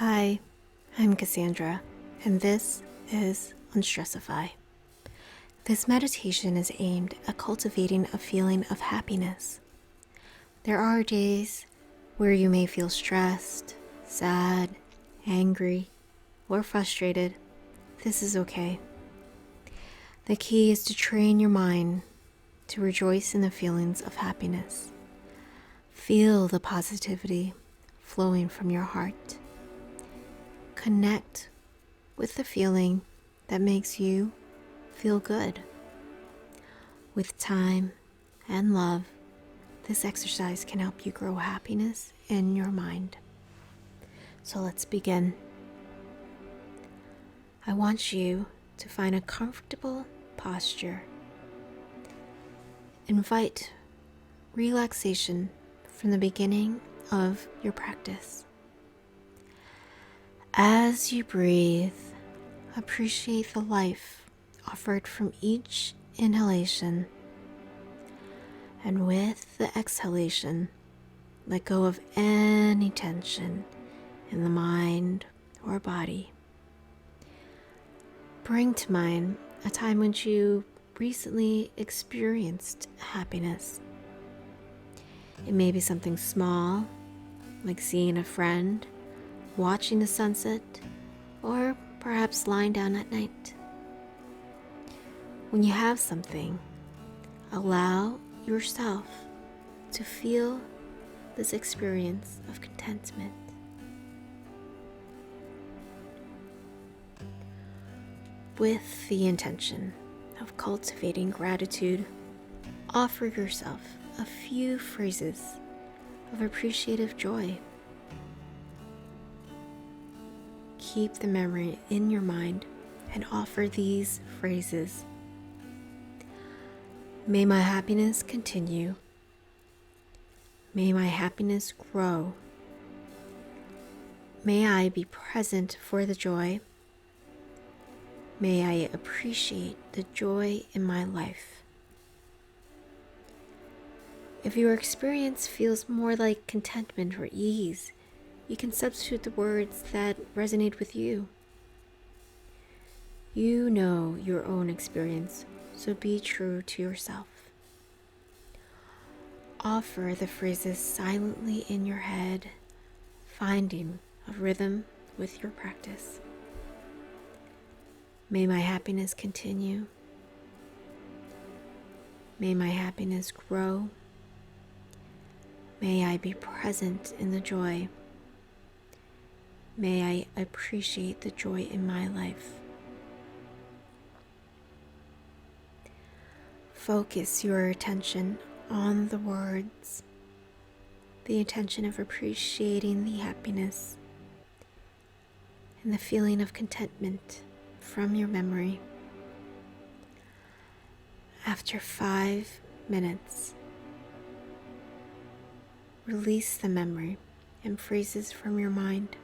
Hi, I'm Cassandra, and this is Unstressify. This meditation is aimed at cultivating a feeling of happiness. There are days where you may feel stressed, sad, angry, or frustrated. This is okay. The key is to train your mind to rejoice in the feelings of happiness. Feel the positivity flowing from your heart. Connect with the feeling that makes you feel good. With time and love, this exercise can help you grow happiness in your mind. So let's begin. I want you to find a comfortable posture. Invite relaxation from the beginning of your practice. As you breathe, appreciate the life offered from each inhalation, and with the exhalation, let go of any tension in the mind or body. Bring to mind a time when you recently experienced happiness. It may be something small, like seeing a friend, watching the sunset, or perhaps lying down at night. When you have something, allow yourself to feel this experience of contentment. With the intention of cultivating gratitude, offer yourself a few phrases of appreciative joy. Keep the memory in your mind and offer these phrases. May my happiness continue. May my happiness grow. May I be present for the joy. May I appreciate the joy in my life. If your experience feels more like contentment or ease, you can substitute the words that resonate with you. You know your own experience, so be true to yourself. Offer the phrases silently in your head, finding a rhythm with your practice. May my happiness continue. May my happiness grow. May I be present in the joy. May I appreciate the joy in my life. Focus your attention on the words, the intention of appreciating the happiness and the feeling of contentment from your memory. After 5 minutes, release the memory and phrases from your mind.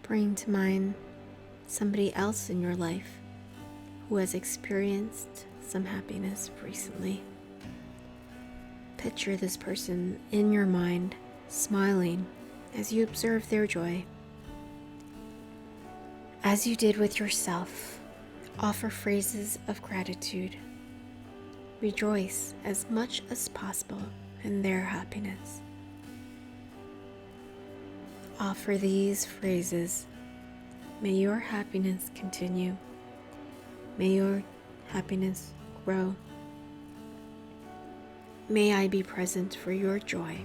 Bring to mind somebody else in your life who has experienced some happiness recently. Picture this person in your mind, smiling as you observe their joy. As you did with yourself, offer phrases of gratitude. Rejoice as much as possible in their happiness. Offer these phrases. May your happiness continue. May your happiness grow. May I be present for your joy.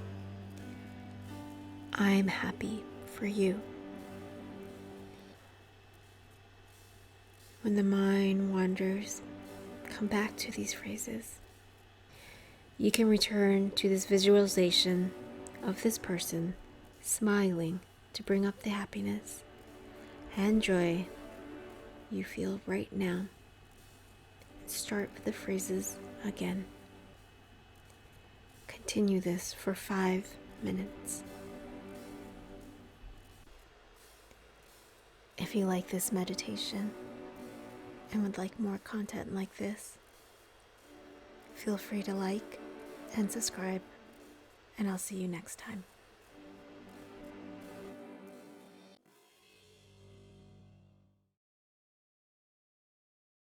I'm happy for you. When the mind wanders, come back to these phrases. You can return to this visualization of this person smiling to bring up the happiness and joy you feel right now. Start with the phrases again. Continue this for 5 minutes. If you like this meditation and would like more content like this, feel free to like and subscribe and I'll see you next time.